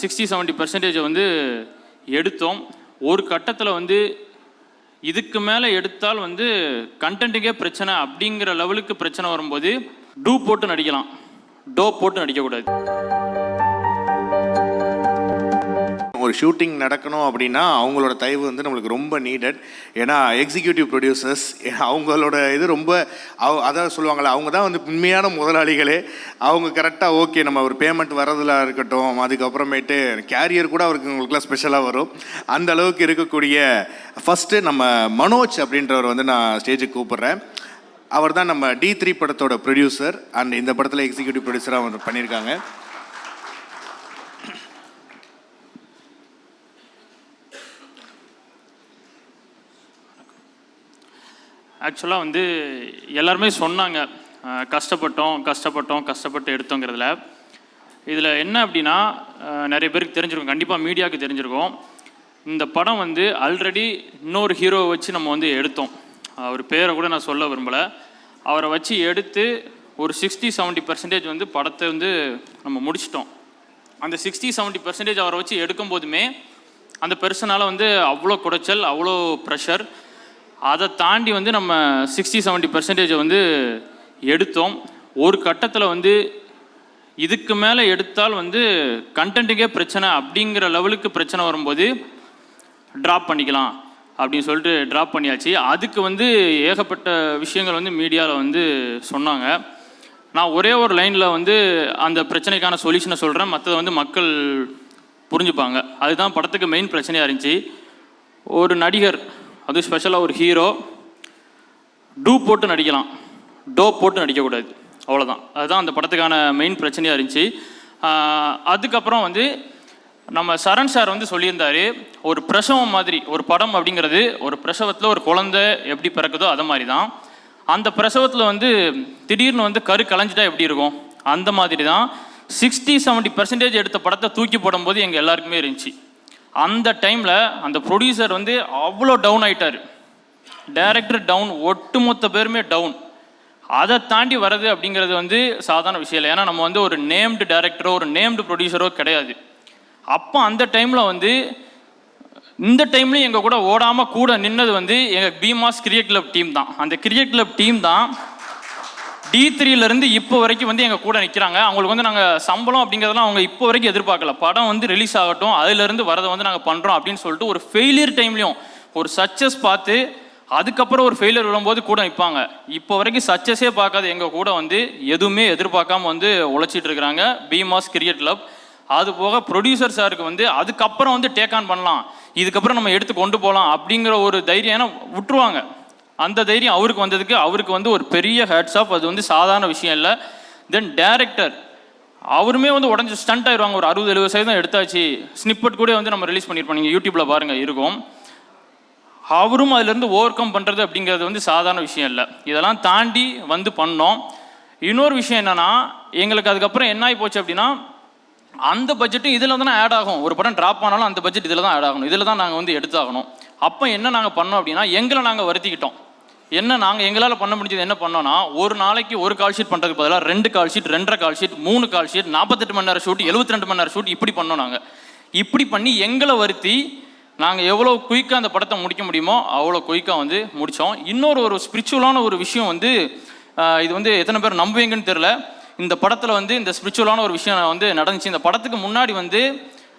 60-70% வந்து எடுத்தோம். ஒரு கட்டத்தில் வந்து இதுக்கு மேலே எடுத்தால் வந்து கண்டென்ட்டுக்கே பிரச்சனை அப்படிங்கிற லெவலுக்கு பிரச்சனை வரும்போது டூ போட்டு நடிக்கலாம், டோப் போட்டு நடிக்கக்கூடாது. ஒரு ஷூட்டிங் நடக்கணும் அப்படின்னா அவங்களோட தயவு வந்து நம்மளுக்கு ரொம்ப நீடட். ஏன்னா எக்ஸிக்யூட்டிவ் ப்ரொடியூசர்ஸ் அவங்களோட இது ரொம்ப அதான் சொல்லுவாங்களே, அவங்க தான் வந்து உண்மையான முதலாளிகளே. அவங்க கரெக்டாக ஓகே நம்ம ஒரு பேமெண்ட் வரதில் இருக்கட்டும், அதுக்கப்புறமேட்டு கேரியர் கூட அவருக்கு உங்களுக்குலாம் ஸ்பெஷலாக வரும். அந்த அளவுக்கு இருக்கக்கூடிய ஃபஸ்ட்டு நம்ம மனோஜ் அப்படின்றவர் வந்து நான் ஸ்டேஜுக்கு கூப்பிட்றேன். அவர் தான் நம்ம D3 படத்தோட ப்ரொடியூசர் அண்ட் இந்த படத்தில் எக்ஸிக்யூட்டிவ் ப்ரொடியூசராக அவர் பண்ணியிருக்காங்க. ஆக்சுவலாக வந்து எல்லாருமே சொன்னாங்க கஷ்டப்பட்டு எடுத்தோங்கிறதுல. இதில் என்ன அப்படின்னா நிறைய பேருக்கு தெரிஞ்சிருக்கும், கண்டிப்பாக மீடியாவுக்கு தெரிஞ்சிருக்கும். இந்த படம் வந்து ஆல்ரெடி இன்னொரு ஹீரோவை வச்சு நம்ம வந்து எடுத்தோம். அவர் பேரை கூட நான் சொல்ல விரும்பலை. அவரை வச்சு எடுத்து ஒரு 60-70% வந்து படத்தை வந்து நம்ம முடிச்சிட்டோம். அந்த 60-70% அவரை வச்சு எடுக்கும் போதுமே அந்த பெர்சனால் வந்து அவ்வளோ குடைச்சல், அவ்வளோ ப்ரெஷர். அதை தாண்டி வந்து நம்ம 60-70% வந்து எடுத்தோம். ஒரு கட்டத்தில் வந்து இதுக்கு மேலே எடுத்தால் வந்து கண்டென்ட்டுக்கே பிரச்சனை அப்படிங்கிற லெவலுக்கு பிரச்சனை வரும்போது ட்ராப் பண்ணிக்கலாம் அப்படின்னு சொல்லிட்டு ட்ராப் பண்ணியாச்சு. அதுக்கு வந்து ஏகப்பட்ட விஷயங்கள் வந்து மீடியாவில் வந்து சொன்னாங்க. நான் ஒரே ஒரு லைனில் வந்து அந்த பிரச்சனைக்கான சொல்யூஷனை சொல்கிறேன், மற்றதை வந்து மக்கள் புரிஞ்சுப்பாங்க. அதுதான் படத்துக்கு மெயின் பிரச்சனையாக இருந்துச்சு. ஒரு நடிகர், அது ஸ்பெஷலாக ஒரு ஹீரோ, டூ போட்டு நடிக்கலாம், டோப் போட்டு நடிக்கக்கூடாது, அவ்வளோதான். அதுதான் அந்த படத்துக்கான மெயின் பிரச்சனையாக இருந்துச்சு. அதுக்கப்புறம் வந்து நம்ம சரண் சார் வந்து சொல்லியிருந்தார், ஒரு பிரசவம் மாதிரி ஒரு படம் அப்படிங்கிறது, ஒரு பிரசவத்தில் ஒரு குழந்தை எப்படி பிறக்குதோ அதை மாதிரி தான். அந்த பிரசவத்தில் வந்து திடீர்னு வந்து கரு கலைஞ்சிட்டா எப்படி இருக்கும், அந்த மாதிரி தான் 60-70% எடுத்த படத்தை தூக்கி போடும்போது எங்கள் எல்லாருக்குமே இருந்துச்சு. அந்த டைமில் அந்த ப்ரொடியூசர் வந்து அவ்வளோ டவுன் ஆகிட்டார், டைரக்டர் டவுன், ஒட்டுமொத்த பேருமே டவுன். அதை தாண்டி வர்றது அப்படிங்கிறது வந்து சாதாரண விஷயம் இல்லை. ஏன்னா நம்ம வந்து ஒரு நேம்டு டைரக்டரோ ஒரு நேம்டு ப்ரொடியூசரோ கிடையாது. அப்போ அந்த டைமில் வந்து இந்த டைம்லையும் எங்கள் கூட ஓடாமல் கூட நின்னது வந்து எங்கள் பீமாஸ் கிரிக்கெட் கிளப் டீம் தான். அந்த கிரிக்கெட் கிளப் டீம் தான் D3லேருந்து இப்போ வரைக்கும் வந்து எங்கள் கூட நிற்கிறாங்க. அவங்களுக்கு வந்து நாங்கள் சம்பளம் அப்படிங்கிறதெல்லாம் அவங்க இப்போ வரைக்கும் எதிர்பார்க்கல. படம் வந்து ரிலீஸ் ஆகட்டும், அதுலேருந்து வரதை வந்து நாங்கள் பண்ணுறோம் அப்படின்னு சொல்லிட்டு ஒரு ஃபெயிலியர் டைம்லையும் ஒரு சக்ஸஸ் பார்த்து அதுக்கப்புறம் ஒரு ஃபெயிலியர் விழும்போது கூட நிற்பாங்க. இப்போ வரைக்கும் சக்ஸஸே பார்க்காத எங்கள் கூட வந்து எதுவுமே எதிர்பார்க்காம வந்து உழைச்சிட்டு இருக்கிறாங்க பீமாஸ் கிரிக்கெட் கிளப். அது போக ப்ரொடியூசர் சாருக்கு வந்து அதுக்கப்புறம் வந்து டேக் ஆன் பண்ணலாம், இதுக்கப்புறம் நம்ம எடுத்து கொண்டு போகலாம் அப்படிங்கிற ஒரு தைரியம், ஏன்னா விட்டுருவாங்க, அந்த தைரியம் அவருக்கு வந்ததுக்கு அவருக்கு வந்து ஒரு பெரிய ஹேட்ஸ் ஆஃப். அது வந்து சாதாரண விஷயம் இல்லை. தென் டைரக்டர் அவருமே வந்து உடஞ்சி ஸ்டண்ட் ஆயிடுவாங்க. ஒரு 60-70% எடுத்தாச்சு, ஸ்னிப்பட் கூட வந்து நம்ம ரிலீஸ் பண்ணியிருப்போம், நீங்கள் யூடியூப்பில் பாருங்கள் இருக்கும். அவரும் அதிலேருந்து ஓவர் கம் பண்ணுறது அப்படிங்கிறது வந்து சாதாரண விஷயம் இல்லை. இதெல்லாம் தாண்டி வந்து பண்ணோம். இன்னொரு விஷயம் என்னென்னா, எங்களுக்கு அதுக்கப்புறம் என்ன ஆகி போச்சு அப்படின்னா, அந்த பட்ஜெட்டும் இதில் தானே ஆட் ஆகும். ஒரு படம் ட்ராப் ஆனாலும் அந்த பட்ஜெட் இதில் தான் ஆட் ஆகணும், இதில் தான் நாங்கள் வந்து எடுத்தாகணும். அப்போ என்ன நாங்கள் பண்ணோம் அப்படின்னா, எங்களை நாங்கள் வருத்திக்கிட்டோம். என்ன நாங்கள் எங்களால் பண்ண முடிஞ்சது என்ன பண்ணோன்னா, ஒரு நாளைக்கு ஒரு கால் ஷீட் பண்ணுறதுக்கு பதிலாக 2 call sheet, 2.5 call sheet, 3 call sheet, 48 மணி நேரம் ஷூட், 72 மணி நேரம் ஷூட், இப்படி பண்ணோம். நாங்கள் இப்படி பண்ணி எங்களை வருத்தி நாங்கள் எவ்வளோ குயிக்காக அந்த படத்தை முடிக்க முடியுமோ அவ்வளோ குயிக்காக வந்து முடித்தோம். இன்னொரு ஒரு ஸ்பிரிச்சுவலான ஒரு விஷயம் வந்து, இது வந்து எத்தனை பேர் நம்புவீங்கன்னு தெரில, இந்த படத்தில் வந்து இந்த ஸ்பிரிச்சுவலான ஒரு விஷயம் வந்து நடந்துச்சு. இந்த படத்துக்கு முன்னாடி வந்து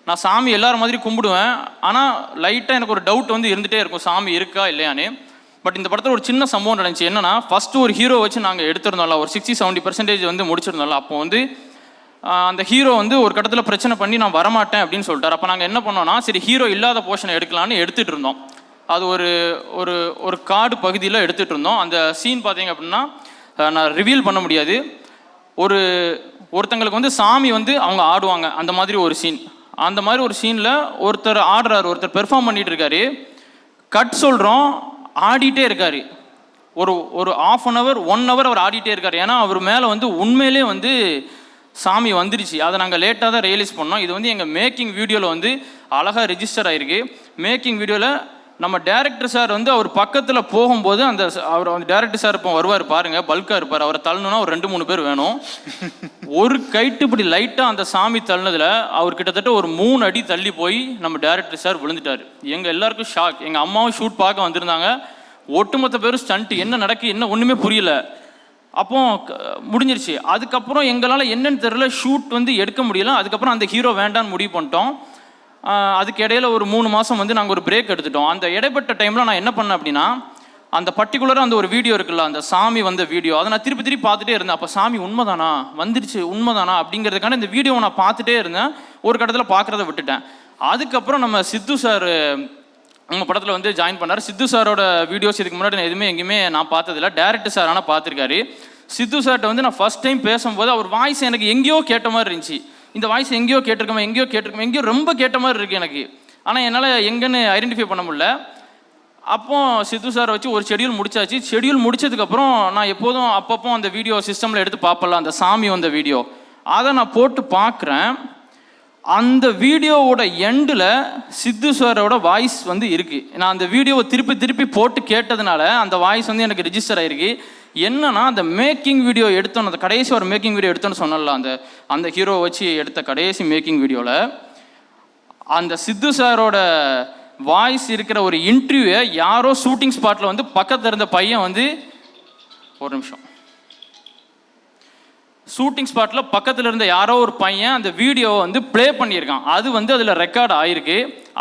நான் சாமி எல்லாரும் மாதிரி கும்பிடுவேன், ஆனால் லைட்டாக எனக்கு ஒரு டவுட் வந்து இருந்துகிட்டே இருக்கும், சாமி இருக்கா இல்லையான்னு. பட் இந்த படத்தில் ஒரு சின்ன சம்பவம் நடந்துச்சு. என்னன்னா, ஃபஸ்ட்டு ஒரு ஹீரோ வச்சு நாங்கள் எடுத்திருந்தோம்ல, ஒரு 60-70% வந்து முடிச்சிருந்தோம்ல. அப்போ வந்து அந்த ஹீரோ வந்து ஒரு கட்டத்தில் பிரச்சனை பண்ணி நான் வரமாட்டேன் அப்படின்னு சொல்லிட்டார். அப்போ நாங்கள் என்ன பண்ணோன்னா, சரி ஹீரோ இல்லாத போர்ஷனை எடுக்கலான்னு எடுத்துகிட்டு இருந்தோம். அது ஒரு ஒரு ஒரு காடு பகுதியில் எடுத்துகிட்டு இருந்தோம். அந்த சீன் பார்த்தீங்க அப்படின்னா நான் ரிவீல் பண்ண முடியாது. ஒருத்தங்களுக்கு வந்து சாமி வந்து அவங்க ஆடுவாங்க, அந்த மாதிரி ஒரு சீன். அந்த மாதிரி ஒரு சீனில் ஒருத்தர் ஆடுறாரு, ஒருத்தர் பெர்ஃபார்ம் பண்ணிகிட்டு இருக்காரு, கட் சொல்கிறோம், ஆடிட்டே இருக்கார். ஒரு 1/2 hour 1 hour அவர் ஆடிட்டே இருக்கார். ஏன்னா அவர் மேலே வந்து உண்மையிலே வந்து சாமி வந்துருச்சு. அதை நாங்கள் லேட்டாக தான் ரியலைஸ் பண்ணோம். இது வந்து எங்கள் மேக்கிங் வீடியோவில் வந்து அழகாக ரெஜிஸ்டர் ஆகிருக்கு. மேக்கிங் வீடியோவில் நம்ம டேரக்டர் சார் வந்து அவர் பக்கத்தில் போகும்போது அவர் வந்து டேரக்டர் சார் இப்போ வருவார் பாருங்க, பல்காக இருப்பார், அவரை தள்ளணும்னா ஒரு 2-3 பேர் வேணும். ஒரு கைட்டு இப்படி லைட்டாக அந்த சாமி தள்ளினதில் அவர் கிட்டத்தட்ட ஒரு 3 அடி தள்ளி போய் நம்ம டேரக்டர் சார் விழுந்துட்டார். எங்கள் எல்லாருக்கும் ஷாக். எங்கள் அம்மாவும் ஷூட் பார்க்க வந்திருந்தாங்க. ஒட்டுமொத்த பேரும் ஸ்டண்ட்டு, என்ன நடக்கு என்ன ஒன்றுமே புரியல. அப்போ முடிஞ்சிருச்சு. அதுக்கப்புறம் எங்களால் என்னன்னு தெரியல, ஷூட் வந்து எடுக்க முடியல. அதுக்கப்புறம் அந்த ஹீரோ வேண்டான்னு முடிவு பண்ணிட்டோம். அதுக்கு இடையில ஒரு 3 மாதம் வந்து நாங்கள் ஒரு பிரேக் எடுத்துட்டோம். அந்த இடைப்பட்ட டைமில் நான் என்ன பண்ணேன் அப்படின்னா, அந்த பர்டிகுலராக அந்த ஒரு வீடியோ இருக்குல்ல, அந்த சாமி வந்த வீடியோ, அதை நான் திருப்பி பார்த்துட்டே இருந்தேன். அப்போ சாமி உண்மைதானா வந்துருச்சு, உண்மைதானா அப்படிங்கிறதுக்கான இந்த வீடியோவை நான் பார்த்துட்டே இருந்தேன். ஒரு கட்டத்தில் பார்க்குறத விட்டுட்டேன். அதுக்கப்புறம் நம்ம சித்து சார் நம்ம படத்தில் வந்து ஜாயின் பண்ணார். சித்து சாரோட வீடியோஸ் இதுக்கு முன்னாடி நான் எங்கேயுமே நான் பார்த்ததில்ல. டேரக்டர் சார் ஆனால் பார்த்துருக்காரு. சித்து சார்கிட்ட வந்து நான் ஃபஸ்ட் டைம் பேசும்போது அவர் வாய்ஸ் எனக்கு எங்கேயோ கேட்ட மாதிரி இருந்துச்சு. இந்த வாய்ஸ் எங்கேயோ கேட்டிருக்கோம், எங்கேயோ ரொம்ப கேட்ட மாதிரி இருக்குது எனக்கு. ஆனால் என்னால் எங்கன்னு ஐடென்டிஃபை பண்ண முடியல. அப்போ சித்து சாரை வச்சு ஒரு ஷெடியூல் முடிச்சாச்சு. ஷெடியூல் முடிச்சதுக்கப்புறம் நான் எப்போதும் அப்பப்போ அந்த வீடியோ சிஸ்டமில் எடுத்து பார்ப்பல, அந்த சாமி வந்த வீடியோ, அதை நான் போட்டு பார்க்குறேன். அந்த வீடியோவோட எண்டில் சித்து சாரோட வாய்ஸ் வந்து இருக்குது. நான் அந்த வீடியோவை திருப்பி போட்டு கேட்டதுனால அந்த வாய்ஸ் வந்து எனக்கு ரிஜிஸ்டர் ஆகிருக்கு. என்னன்னா, அந்த மேக்கிங் வீடியோ எடுத்தோன்னு, அந்த கடைசி ஒரு மேக்கிங் வீடியோ எடுத்தோன்னு சொன்னல, அந்த ஹீரோவை வச்சு எடுத்த கடைசி மேக்கிங் வீடியோவில் அந்த சித்து சாரோட வாய்ஸ் இருக்கிற ஒரு இன்டர்வியூவை யாரோ ஷூட்டிங் ஸ்பாட்டில் வந்து பக்கத்தில் இருந்த பையன் வந்து ஒரு நிமிஷம் ஷூட்டிங் ஸ்பாட்டில் பக்கத்தில் இருந்த யாரோ ஒரு பையன் அந்த வீடியோவை வந்து ப்ளே பண்ணியிருக்கான். அது வந்து அதில் ரெக்கார்ட் ஆகிருக்கு.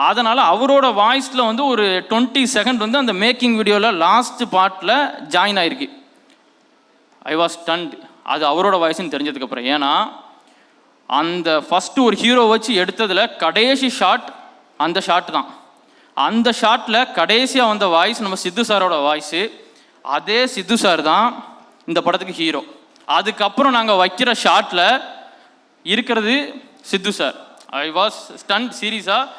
அதனால் அவரோட வாய்ஸில் வந்து ஒரு 20 செகண்ட் வந்து அந்த மேக்கிங் வீடியோவில் லாஸ்ட் பார்ட்டில் ஜாயின் ஆகிருக்கு. I was stunned. அது அவரோட வாய்ஸ்ன்னு தெரிஞ்சதுக்கப்புறம். ஏன்னா அந்த ஃபஸ்ட்டு ஒரு ஹீரோ வச்சு எடுத்ததில் கடைசி ஷாட் அந்த ஷாட் தான். அந்த ஷாட்டில் கடைசியாக வந்த வாய்ஸ் நம்ம சித்து சாரோட வாய்ஸு. அதே சித்து சார் தான் இந்த படத்துக்கு ஹீரோ. அதுக்கப்புறம் நாங்கள் வைக்கிற ஷாட்டில் இருக்கிறது சித்து சார். ஐ வாஸ் ஸ்டண்ட் சீரியஸாக.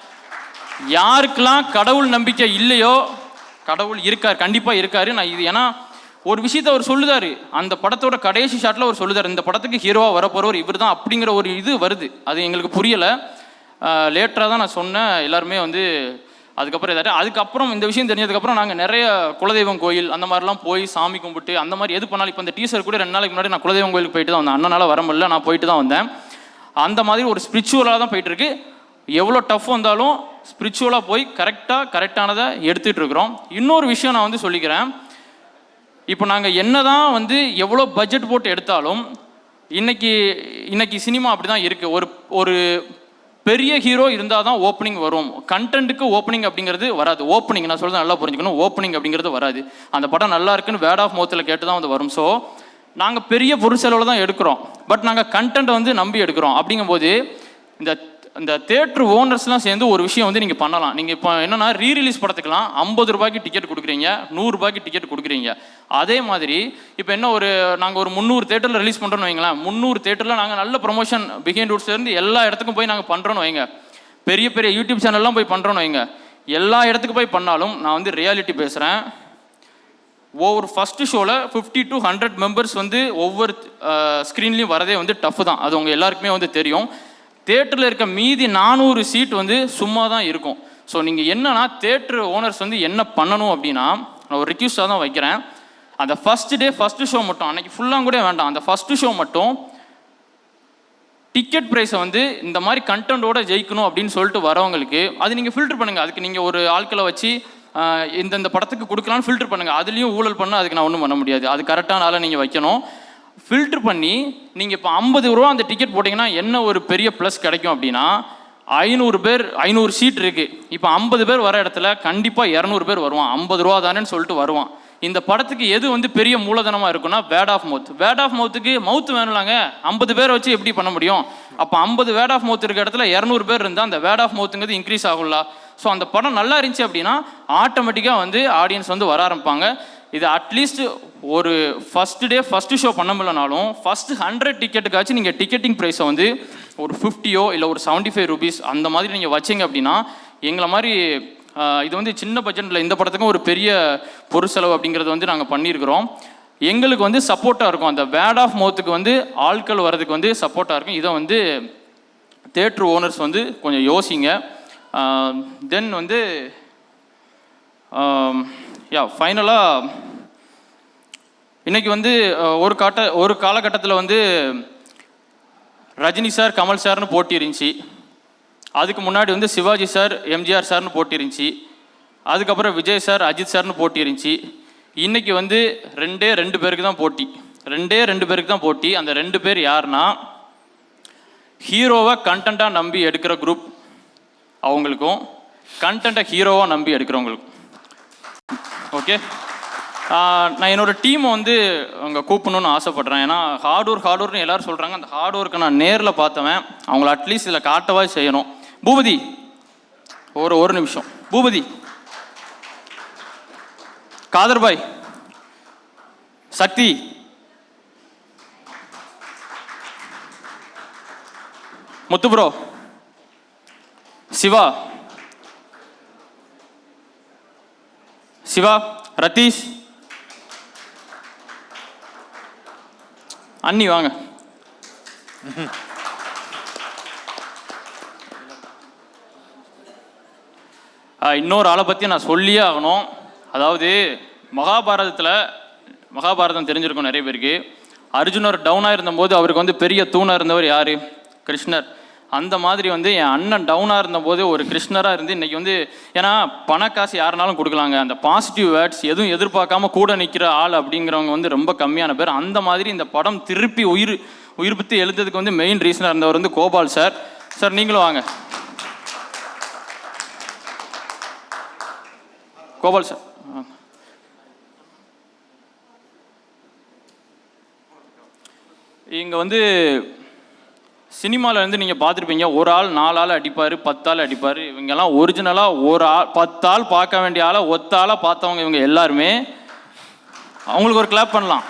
யாருக்கெல்லாம் கடவுள் நம்பிக்கை இல்லையோ, கடவுள் இருக்கார், கண்டிப்பாக இருக்கார். நான் இது ஏன்னா ஒரு விஷயத்தை அவர் சொல்லுதார், அந்த படத்தோட கடைசி ஷாட்டில் அவர் சொல்லுதார், இந்த படத்துக்கு ஹீரோவாக வரப்போகிறவர் இவர் தான் அப்படிங்கிற ஒரு இது வருது. அது எங்களுக்கு புரியலை. லேட்டராக தான் நான் சொன்னேன். எல்லாருமே வந்து அதுக்கப்புறம் ஏதாட்டு அதுக்கப்புறம் இந்த விஷயம் தெரிஞ்சதுக்கப்புறம் நாங்கள் நிறைய குலதெய்வம் கோயில் அந்த மாதிரிலாம் போய் சாமி கும்பிட்டு அந்த மாதிரி எது பண்ணாலும், இப்போ இந்த டீசர் கூட 2 நாளைக்கு முன்னாடி நான் குலதெய்வம் கோயிலுக்கு போயிட்டு தான் வந்தேன். அண்ணனால் வர முடியல, நான் போயிட்டு தான் வந்தேன். அந்த மாதிரி ஒரு ஸ்பிரிச்சுவலாக தான் போயிட்டுருக்கு. எவ்வளோ டஃப் வந்தாலும் ஸ்பிரிச்சுவலாக போய் கரெக்டானதை எடுத்துகிட்டு இருக்கிறோம். இன்னொரு விஷயம் நான் வந்து சொல்லிக்கிறேன். இப்போ நாங்கள் என்ன தான் வந்து எவ்வளோ பட்ஜெட் போட்டு எடுத்தாலும் இன்னைக்கு சினிமா அப்படி தான் இருக்குது. ஒரு பெரிய ஹீரோ இருந்தால் தான் ஓப்பனிங் வரும். கண்டென்ட்டுக்கு ஓப்பனிங் அப்படிங்கிறது வராது. ஓப்பனிங் நான் சொல்கிறது நல்லா புரிஞ்சுக்கணும். ஓப்பனிங் அப்படிங்கிறது வராது. அந்த படம் நல்லா இருக்குன்னு வேர்ட் ஆஃப் மவுத்தில் கேட்டு தான் வந்து வரும். ஸோ நாங்கள் பெரிய பொருட்செலவில் தான் எடுக்கிறோம். பட் நாங்கள் கண்டென்ட்டை வந்து நம்பி எடுக்கிறோம். அப்படிங்கும்போது இந்த தேட்டர் ஓனர்ஸ்லாம் சேர்ந்து ஒரு விஷயம் வந்து நீங்கள் பண்ணலாம். நீங்கள் இப்போ என்னென்னா, ரீரிலீஸ் படத்துக்கெலாம் 50 ரூபாய்க்கு டிக்கெட் கொடுக்குறீங்க, 100 ரூபாய்க்கு டிக்கெட் கொடுக்குறீங்க. அதே மாதிரி இப்போ என்ன நாங்கள் ஒரு 300 தேட்டரில் ரிலீஸ் பண்ணுறோன்னு வைங்களேன். 300 தேட்டரில் நாங்கள் நல்ல ப்ரொமோஷன் பிஹைண்ட் ரூட்ஸ்லேருந்து எல்லா இடத்துக்கும் போய் நாங்கள் பண்ணுறோன்னு வைங்க. பெரிய யூடியூப் சேனல்லாம் போய் பண்ணுறோன்னு வைங்க. எல்லா இடத்துக்கு போய் பண்ணாலும் நான் வந்து ரியாலிட்டி பேசுகிறேன். ஒவ்வொரு ஃபஸ்ட்டு ஷோவில் 50 to 100 மெம்பர்ஸ் வந்து ஒவ்வொரு ஸ்க்ரீன்லேயும் வரதே வந்து டஃப் தான். அது உங்கள் எல்லாருக்குமே வந்து தெரியும். தேட்டரில் இருக்க மீதி 400 சீட் வந்து சும்மா தான் இருக்கும். ஸோ நீங்கள் என்னன்னா, தேட்டர் ஓனர்ஸ் வந்து என்ன பண்ணணும் அப்படின்னா, நான் ஒரு ரிக்வெஸ்ட்டாக தான் வைக்கிறேன். அந்த ஃபஸ்ட்டு ஷோ மட்டும், அன்றைக்கி ஃபுல்லாக கூட வேண்டாம், அந்த ஃபஸ்ட்டு ஷோ மட்டும் டிக்கெட் ப்ரைஸை வந்து இந்த மாதிரி கண்டென்ட்டோட ஜெயிக்கணும் அப்படின்னு சொல்லிட்டு வரவங்களுக்கு அது நீங்கள் ஃபில்டர் பண்ணுங்கள். அதுக்கு நீங்கள் ஒரு ஆட்களை வச்சு இந்த படத்துக்கு கொடுக்கலான்னு ஃபில்டர் பண்ணுங்கள். அதுலேயும் ஊழல் பண்ணால் அதுக்கு நான் ஒன்றும் பண்ண முடியாது. அது கரெக்டான ஆளை நீங்கள் வைக்கணும். ஃபில்ட்ரு பண்ணி நீங்கள் இப்போ 50 ரூபா அந்த டிக்கெட் போட்டிங்கன்னா என்ன ஒரு பெரிய ப்ளஸ் கிடைக்கும் அப்படின்னா, 500 சீட் இருக்குது. இப்போ 50 பேர் வர இடத்துல கண்டிப்பாக 200 பேர் வருவான். 50 ரூபா தானேன்னு சொல்லிட்டு வருவான். இந்த படத்துக்கு எது வந்து பெரிய மூலதனமாக இருக்குன்னா, வேர்ட் ஆஃப் மவுத்துக்கு மவுத் வேணும்லாங்க. 50 பேரை வச்சு எப்படி பண்ண முடியும்? அப்போ 50 வேர்ட் ஆஃப் மவுத் இருக்க இடத்துல 200 பேர் இருந்தால் அந்த வேர்ட் ஆஃப் மவுத்துங்கிறது இன்க்ரீஸ் ஆகும்ல. ஸோ அந்த படம் நல்லா இருந்துச்சு அப்படின்னா ஆட்டோமேட்டிக்காக வந்து ஆடியன்ஸ் வந்து வர ஆரம்பிப்பாங்க. இது அட்லீஸ்ட் ஒரு ஃபஸ்ட்டு ஷோ பண்ண முடியலனாலும் ஃபஸ்ட்டு 100 டிக்கெட்டுக்காச்சும் நீங்கள் டிக்கெட்டிங் ப்ரைஸை வந்து ஒரு 50 இல்லை ஒரு 75 ரூபீஸ் அந்த மாதிரி நீங்கள் வச்சிங்க அப்படின்னா, எங்களை மாதிரி இது வந்து சின்ன பட்ஜெட்டில் இந்த படத்துக்கும் ஒரு பெரிய பொருட்செலவு அப்படிங்கிறது வந்து நாங்கள் பண்ணியிருக்கிறோம். எங்களுக்கு வந்து சப்போர்ட்டாக இருக்கும். அந்த வேர்ட் ஆஃப் மவுத்துக்கு வந்து ஆட்கள் வர்றதுக்கு வந்து சப்போர்ட்டாக இருக்கும். இதை வந்து தேட்ரு ஓனர்ஸ் வந்து கொஞ்சம் யோசிங்க. தென் வந்து ஃபைனலாக இன்றைக்கி வந்து ஒரு காலகட்டத்தில் வந்து ரஜினி சார் கமல் சார்னு போட்டி இருந்துச்சு. அதுக்கு முன்னாடி வந்து சிவாஜி சார் எம்ஜிஆர் சார்னு போட்டி இருந்துச்சு. அதுக்கப்புறம் விஜய் சார் அஜித் சார்னு போட்டி இருந்துச்சு. இன்றைக்கி வந்து ரெண்டு பேருக்கு தான் போட்டி. அந்த 2 பேர் யாருன்னா, ஹீரோவை கண்டென்ட்டாக நம்பி எடுக்கிற குரூப் அவங்களுக்கும், கண்டென்ட்டை ஹீரோவாக நம்பி எடுக்கிறவங்களுக்கும். ஓகே, நான் என்னோடய டீமை வந்து அங்கே கூப்பிடணுன்னு ஆசைப்பட்றேன். ஏன்னா ஹார்ட் ஒர்க்னு எல்லோரும் சொல்கிறாங்க. அந்த ஹார்ட் ஒர்க்கை நான் நேரில் பார்த்தவன். அவங்கள அட்லீஸ்ட் இதில் காட்டவா செய்யணும். பூபதி, ஒரு நிமிஷம். பூபதி, காதர்பாய், சக்தி, முத்து ப்ரோ, சிவா, ரத்தீஷ், அண்ணி வாங்க. இன்னொரு ஆளை பற்றி நான் சொல்லியே ஆகணும். அதாவது மகாபாரதம் தெரிஞ்சிருக்கும் நிறைய பேருக்கு. அர்ஜுனர் டவுனாக இருந்தபோது அவருக்கு வந்து பெரிய தூணாக இருந்தவர் யார்? கிருஷ்ணர். அந்த மாதிரி வந்து என் அண்ணன் டவுனாக இருந்தபோது ஒரு கிருஷ்ணராக இருந்து இன்றைக்கி வந்து, ஏன்னா பணக்காசு யாருனாலும் கொடுக்கலாங்க. அந்த பாசிட்டிவ் வேர்ட்ஸ் எதுவும் எதிர்பார்க்காம கூட நிற்கிற ஆள் அப்படிங்கிறவங்க வந்து ரொம்ப கம்மியான பேர். அந்த மாதிரி இந்த படம் திருப்பி உயிர்ப்பித்து எழுதுறதுக்கு வந்து மெயின் ரீசனாக இருந்தவர் வந்து கோபால் சார். சார் நீங்களும் வாங்க. கோபால் சார் இங்கே வந்து சினிமாவில் வந்து நீங்கள் பார்த்துருப்பீங்க, ஒரு ஆள் 4 ஆள் அடிப்பார், 10 ஆள் அடிப்பார். இவங்கெல்லாம் ஒரிஜினலாக ஒரு ஆள் 10 ஆள் பார்க்க வேண்டிய ஆளை ஒத்த ஆளாக பார்த்தவங்க இவங்க எல்லாருமே. அவங்களுக்கு ஒரு கிளாப் பண்ணலாம்.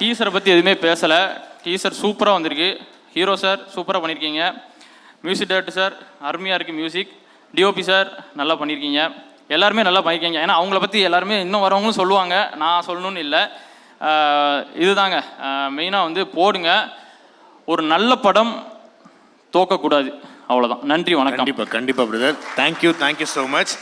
டீசரை பற்றி எதுவுமே பேசலை. டீசர் சூப்பராக வந்திருக்கு. ஹீரோ சார் சூப்பராக பண்ணியிருக்கீங்க. மியூசிக் டைரக்டர் சார் அருமையாக இருக்குது. மியூசிக் டிஓபி சார் நல்லா பண்ணியிருக்கீங்க. எல்லாருமே நல்லா பண்ணியிருக்கீங்க. ஏன்னா அவங்கள பற்றி எல்லாருமே இன்னும் வரவங்களும் சொல்லுவாங்க, நான் சொல்லணும்னு இல்லை. இதுதாங்க மெயினாக வந்து போடுங்க. ஒரு நல்ல படம் தோக்கக்கூடாது, அவ்வளோதான். நன்றி, வணக்கம். கண்டிப்பாக பிரதர். Thank you so much.